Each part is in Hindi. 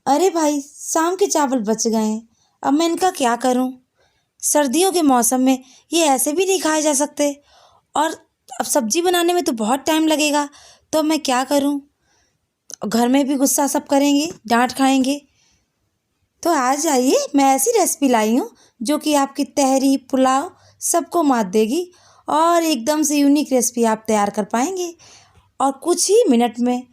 अरे भाई, शाम के चावल बच गए हैं। अब मैं इनका क्या करूं? सर्दियों के मौसम में ये ऐसे भी नहीं खाए जा सकते। और अब सब्जी बनाने में तो बहुत टाइम लगेगा। तो अब मैं क्या करूं? घर में भी गुस्सा सब करेंगे, डांट खाएंगे। तो आज आइए, मैं ऐसी रेसिपी लाई हूँ जो कि आपकी तहरी, पुलाव सबको मात देगी। और एकदम से यूनिक रेसिपी आप तैयार कर पाएंगे। और कुछ ही मिनट में,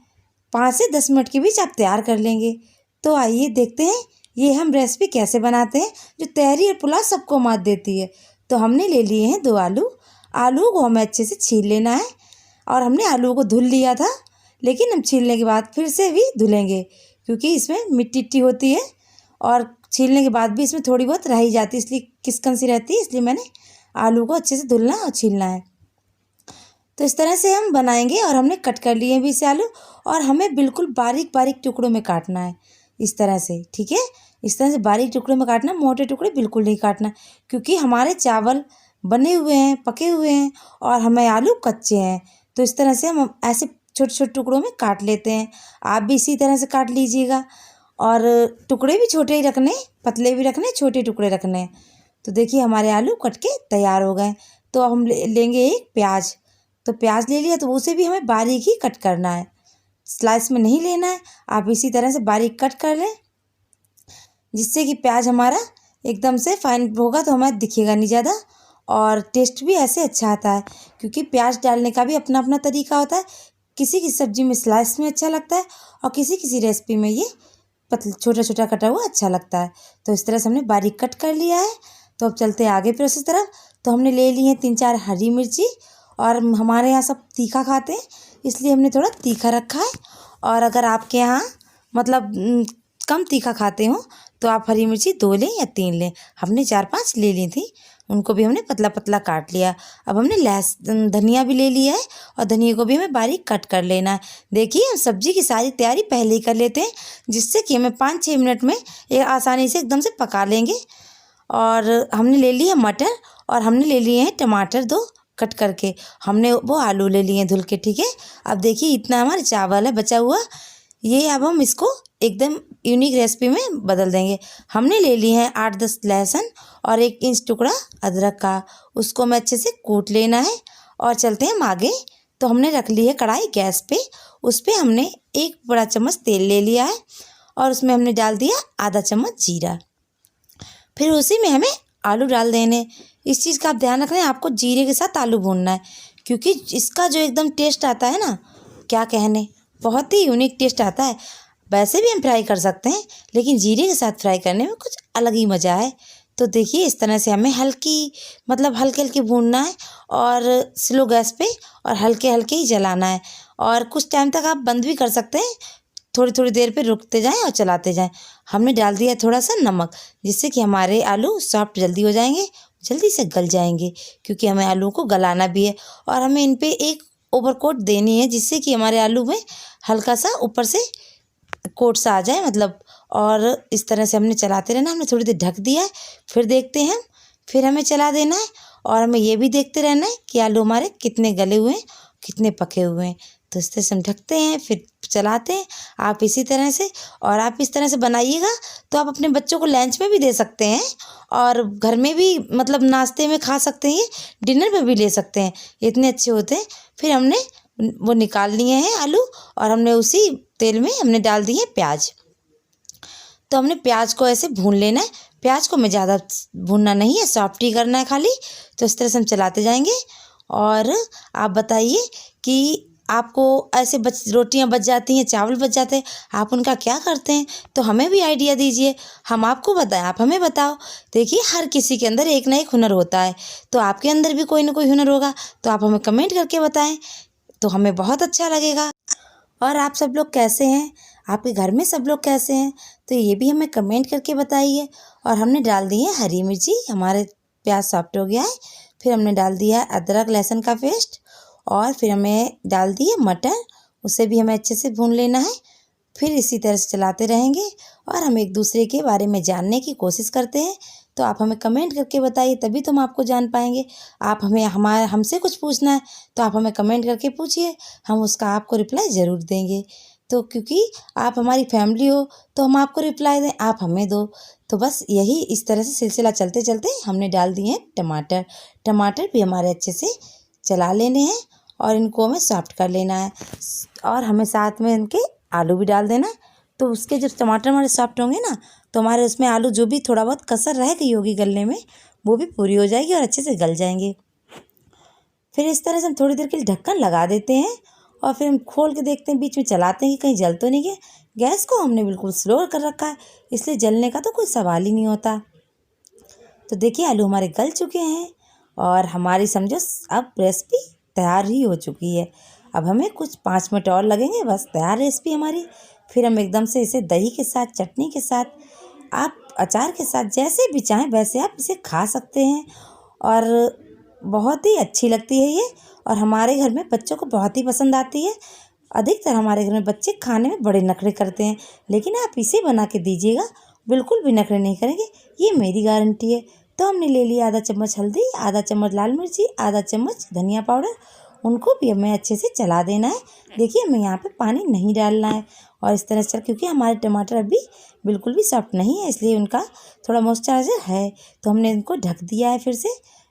5 से 10 मिनट के बीच आप तैयार कर लेंगे। तो आइए देखते हैं ये हम रेसिपी कैसे बनाते हैं जो तहरी और पुलाव सबको मात देती है। तो हमने ले लिए हैं 2 आलू। आलू को हमें अच्छे से छील लेना है। और हमने आलू को धुल लिया था, लेकिन हम छीलने के बाद फिर से भी धुलेंगे, क्योंकि इसमें मिट्टी इट्टी होती है। और छीलने के बाद भी इसमें थोड़ी बहुत रह ही जाती है, इसलिए किसकन सी रहती है, इसलिए मैंने आलू को अच्छे से धुलना और छीलना है। तो इस तरह से हम बनाएंगे। और हमने कट कर लिए हैं 20 आलू। और हमें बिल्कुल बारीक बारीक टुकड़ों में काटना है, इस तरह से, ठीक है। इस तरह से बारीक टुकड़ों में काटना, मोटे टुकड़े बिल्कुल नहीं काटना, क्योंकि हमारे चावल बने हुए हैं, पके हुए हैं, और हमें आलू कच्चे हैं। तो इस तरह से हम ऐसे छोटे छोटे टुकड़ों में काट लेते हैं। आप भी इसी तरह से काट लीजिएगा। और टुकड़े भी छोटे ही रखने, पतले भी रखने, छोटे टुकड़े रखने। तो देखिए हमारे आलू कट के तैयार हो गए। तो अब हम लेंगे एक प्याज। तो प्याज ले लिया, तो उसे भी हमें बारीक ही कट करना है, स्लाइस में नहीं लेना है। आप इसी तरह से बारीक कट कर लें, जिससे कि प्याज हमारा एकदम से फाइन होगा, तो हमें दिखेगा नहीं ज़्यादा। और टेस्ट भी ऐसे अच्छा आता है, क्योंकि प्याज डालने का भी अपना अपना तरीका होता है। किसी की सब्ज़ी में स्लाइस में अच्छा लगता है, और किसी किसी रेसिपी में ये पतला छोटा छोटा कटा हुआ अच्छा लगता है। तो इस तरह से हमने बारीक कट कर लिया है। तो अब चलते हैं आगे प्रोसेस तरफ। तो हमने ले ली है 3-4 हरी मिर्ची। और हमारे यहाँ सब तीखा खाते हैं, इसलिए हमने थोड़ा तीखा रखा है। और अगर आपके यहाँ मतलब कम तीखा खाते हो, तो आप हरी मिर्ची 2 लें या 3 लें। हमने 4-5 ले ली थी, उनको भी हमने पतला पतला काट लिया। अब हमने धनिया भी ले लिया है, और धनिया को भी हमें बारीक कट कर लेना है। देखिए हम सब्जी की सारी तैयारी पहले ही कर लेते हैं, जिससे कि हमें 5-6 मिनट में ये आसानी से एकदम से पका लेंगे। और हमने ले लिया मटर, और हमने ले लिए हैं टमाटर 2 कट करके। हमने वो आलू ले लिए हैं धुल के, ठीक है। अब देखिए इतना हमारा चावल है बचा हुआ, ये अब हम इसको एकदम यूनिक रेसिपी में बदल देंगे। हमने ले लिए हैं 8-10 लहसुन और 1 इंच टुकड़ा अदरक का। उसको हमें अच्छे से कूट लेना है। और चलते हैं हम आगे। तो हमने रख ली है कढ़ाई गैस पे। उस पर हमने 1 बड़ा चम्मच तेल ले लिया है, और उसमें हमने डाल दिया आधा चम्मच जीरा। फिर उसी में हमें आलू डाल देने। इस चीज़ का आप ध्यान रखना है, आपको जीरे के साथ आलू भूनना है, क्योंकि इसका जो एकदम टेस्ट आता है ना, क्या कहने, बहुत ही यूनिक टेस्ट आता है। वैसे भी हम फ्राई कर सकते हैं, लेकिन जीरे के साथ फ्राई करने में कुछ अलग ही मज़ा है। तो देखिए इस तरह से हमें हल्की मतलब हल्के हल्के भूनना है, और स्लो गैस पे, और हल्के हल्के ही जलाना है। और कुछ टाइम तक आप बंद भी कर सकते हैं, थोड़ी थोड़ी देर पे रुकते जाएं और चलाते जाएं। हमने डाल दिया थोड़ा सा नमक, जिससे कि हमारे आलू सॉफ्ट जल्दी हो जाएंगे, जल्दी से गल जाएंगे, क्योंकि हमें आलू को गलाना भी है। और हमें इन पे एक ओवरकोट देनी है, जिससे कि हमारे आलू में हल्का सा ऊपर से कोट सा आ जाए मतलब। और इस तरह से हमने चलाते रहना। हमने थोड़ी देर ढक दिया है, फिर देखते हैं, फिर हमें चला देना है। और हमें ये भी देखते रहना है कि आलू हमारे कितने गले हुए हैं, कितने पके हुए हैं। तो इस तरह से हम ढकते हैं, फिर चलाते हैं। आप इसी तरह से, और आप इस तरह से बनाइएगा, तो आप अपने बच्चों को लंच में भी दे सकते हैं, और घर में भी मतलब नाश्ते में खा सकते हैं, डिनर में भी ले सकते हैं, इतने अच्छे होते हैं। फिर हमने वो निकाल लिए हैं आलू, और हमने उसी तेल में हमने डाल दिए प्याज। तो हमने प्याज को ऐसे भून लेना है। प्याज को हमें ज़्यादा भूनना नहीं है, सॉफ्ट ही करना है खाली। तो इस तरह से हम चलाते जाएंगे। और आप बताइए कि आपको ऐसे रोटियां बच जाती हैं, चावल बच जाते हैं, आप उनका क्या करते हैं? तो हमें भी आइडिया दीजिए, हम आपको बताएं, आप हमें बताओ। देखिए हर किसी के अंदर एक ना एक हुनर होता है, तो आपके अंदर भी कोई ना कोई हुनर होगा, तो आप हमें कमेंट करके बताएं, तो हमें बहुत अच्छा लगेगा। और आप सब लोग कैसे हैं? आपके घर में सब लोग कैसे हैं? तो ये भी हमें कमेंट करके बताइए। और हमने डाल दी है हरी मिर्ची, हमारे प्याज सॉफ्ट हो गया है। फिर हमने डाल दिया है अदरक लहसुन का पेस्ट, और फिर हमें डाल दिए मटर, उसे भी हमें अच्छे से भून लेना है। फिर इसी तरह से चलाते रहेंगे, और हम एक दूसरे के बारे में जानने की कोशिश करते हैं। तो आप हमें कमेंट करके बताइए, तभी तो हम आपको जान पाएंगे। आप हमें हमसे कुछ पूछना है, तो आप हमें कमेंट करके पूछिए, हम उसका आपको रिप्लाई ज़रूर देंगे। तो क्योंकि आप हमारी फैमिली हो तो हम आपको रिप्लाई दें, आप हमें दो। तो बस यही इस तरह से सिलसिला चलते चलते हमने डाल दिए हैं टमाटर। टमाटर भी हमारे अच्छे से चला लेने हैं और इनको हमें सॉफ्ट कर लेना है, और हमें साथ में इनके आलू भी डाल देना है। तो उसके जब टमाटर हमारे सॉफ्ट होंगे ना, तो हमारे उसमें आलू जो भी थोड़ा बहुत कसर रह गई होगी गलने में, वो भी पूरी हो जाएगी और अच्छे से गल जाएंगे। फिर इस तरह से हम थोड़ी देर के लिए ढक्कन लगा देते हैं और फिर हम खोल के देखते हैं, बीच में चलाते हैं कि कहीं जल तो नहीं गया। गैस को हमने बिल्कुल स्लो कर रखा है, इसलिए जलने का तो कोई सवाल ही नहीं होता। तो देखिए आलू हमारे गल चुके हैं और हमारी समझो अब रेसिपी तैयार ही हो चुकी है। अब हमें कुछ 5 मिनट और लगेंगे, बस तैयार रेसिपी हमारी। फिर हम एकदम से इसे दही के साथ, चटनी के साथ, आप अचार के साथ, जैसे भी चाहें वैसे आप इसे खा सकते हैं। और बहुत ही अच्छी लगती है ये, और हमारे घर में बच्चों को बहुत ही पसंद आती है। अधिकतर हमारे घर में बच्चे खाने में बड़े नखरे करते हैं, लेकिन आप इसे बना के दीजिएगा, बिल्कुल भी नखरे नहीं करेंगे, ये मेरी गारंटी है। तो हमने ले लिया आधा चम्मच हल्दी, आधा चम्मच लाल मिर्ची, आधा चम्मच धनिया पाउडर, उनको भी हमें अच्छे से चला देना है। देखिए हमें यहाँ पे पानी नहीं डालना है, और इस तरह से क्योंकि हमारे टमाटर अभी बिल्कुल भी सॉफ्ट नहीं है, इसलिए उनका थोड़ा मॉइस्चराइजर है। तो हमने इनको ढक दिया है फिर से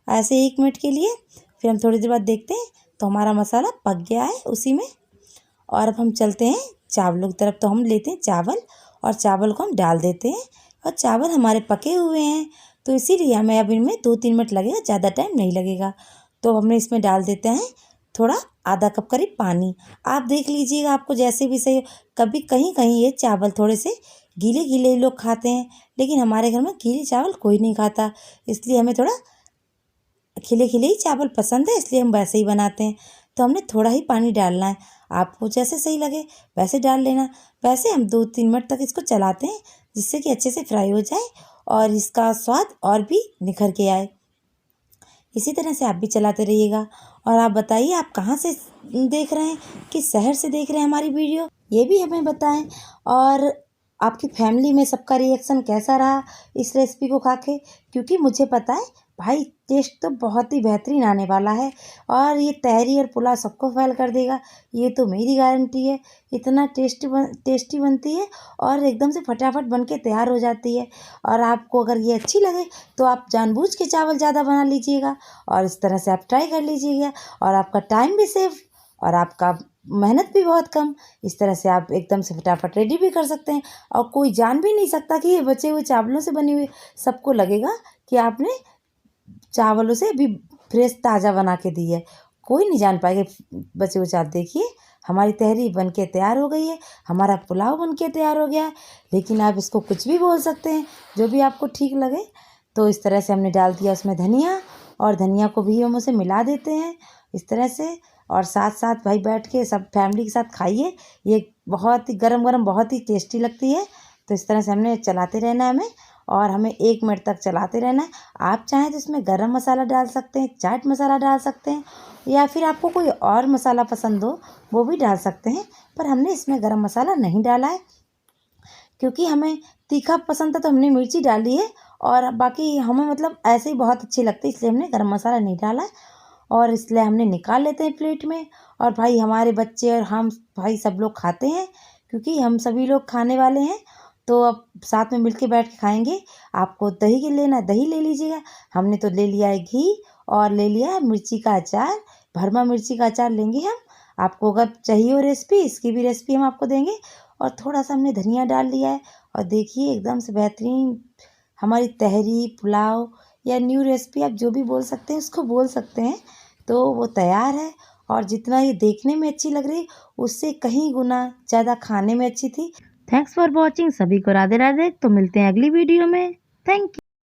ऐसे 1 मिनट के लिए। फिर हम थोड़ी देर बाद देखते हैं तो हमारा मसाला पक गया है उसी में। और अब हम चलते हैं चावलों की तरफ। तो हम लेते हैं चावल और चावल को हम डाल देते हैं, और चावल हमारे पके हुए हैं तो इसीलिए हमें अब इनमें 2-3 मिनट लगेगा, ज़्यादा टाइम नहीं लगेगा। तो हमने इसमें डाल देते हैं थोड़ा आधा कप करीब पानी। आप देख लीजिएगा आपको जैसे भी सही हो। कभी कहीं कहीं ये चावल थोड़े से गीले गीले लोग खाते हैं, लेकिन हमारे घर में गीले चावल कोई नहीं खाता, इसलिए हमें थोड़ा खिले खिले ही चावल पसंद है, इसलिए हम वैसे ही बनाते हैं। तो हमने थोड़ा ही पानी डालना है, आपको जैसे सही लगे वैसे डाल लेना। वैसे हम 2-3 मिनट तक इसको चलाते हैं, जिससे कि अच्छे से फ्राई हो जाए और इसका स्वाद और भी निखर के आए। इसी तरह से आप भी चलाते रहिएगा। और आप बताइए आप कहाँ से देख रहे हैं, किस शहर से देख रहे हैं हमारी वीडियो, ये भी हमें बताएं। और आपकी फैमिली में सबका रिएक्शन कैसा रहा इस रेसिपी को खा के, क्योंकि मुझे पता है भाई टेस्ट तो बहुत ही बेहतरीन आने वाला है, और ये तहरी और पुलाव सबको फेल कर देगा, ये तो मेरी गारंटी है। इतना टेस्टी बनती है और एकदम से फटाफट बन के तैयार हो जाती है। और आपको अगर ये अच्छी लगे तो आप जानबूझ के चावल ज़्यादा बना लीजिएगा, और इस तरह से आप ट्राई कर लीजिएगा, और आपका टाइम भी सेव और आपका मेहनत भी बहुत कम। इस तरह से आप एकदम से फटाफट रेडी भी कर सकते हैं, और कोई जान भी नहीं सकता कि ये बचे हुए चावलों से बनी हुई। सबको लगेगा कि आपने चावलों से अभी फ्रेश ताज़ा बना के दी है, कोई नहीं जान पाएगा बचे हुए चावल। देखिए हमारी तहरी बन के तैयार हो गई है, हमारा पुलाव बन के तैयार हो गया है। लेकिन आप इसको कुछ भी बोल सकते हैं, जो भी आपको ठीक लगे। तो इस तरह से हमने डाल दिया उसमें धनिया, और धनिया को भी हम उसे मिला देते हैं इस तरह से। और साथ साथ भाई बैठ के सब फैमिली के साथ खाइए, ये बहुत ही गरम गरम बहुत ही टेस्टी लगती है। तो इस तरह से हमने चलाते रहना है हमें, और हमें 1 मिनट तक चलाते रहना है। आप चाहें तो इसमें गरम मसाला डाल सकते हैं, चाट मसाला डाल सकते हैं, या फिर आपको कोई और मसाला पसंद हो वो भी डाल सकते हैं। पर हमने इसमें गरम मसाला नहीं डाला है, क्योंकि हमें तीखा पसंद था तो हमने मिर्ची डाली है, और बाकी हमें मतलब ऐसे ही बहुत अच्छी लगती है, इसलिए हमने गरम मसाला नहीं डाला है। और इसलिए हमने निकाल लेते हैं प्लेट में। और भाई हमारे बच्चे और हम भाई सब लोग खाते हैं, क्योंकि हम सभी लोग खाने वाले हैं, तो अब साथ में मिलके बैठ के खाएंगे। आपको दही के लेना दही ले लीजिएगा, हमने तो ले लिया है घी, और ले लिया है मिर्ची का अचार, भरमा मिर्ची का अचार लेंगे हम। आपको अगर चाहिए हो रेसिपी, इसकी भी रेसिपी हम आपको देंगे। और थोड़ा सा हमने धनिया डाल लिया है, और देखिए एकदम से बेहतरीन हमारी तहरी, पुलाव या न्यू रेसिपी आप जो भी बोल सकते हैं उसको बोल सकते हैं, तो वो तैयार है। और जितना ये देखने में अच्छी लग रही, उससे कहीं गुना ज़्यादा खाने में अच्छी थी। Thanks for watching. सभी को राधे राधे। तो मिलते हैं अगली वीडियो में। Thank you.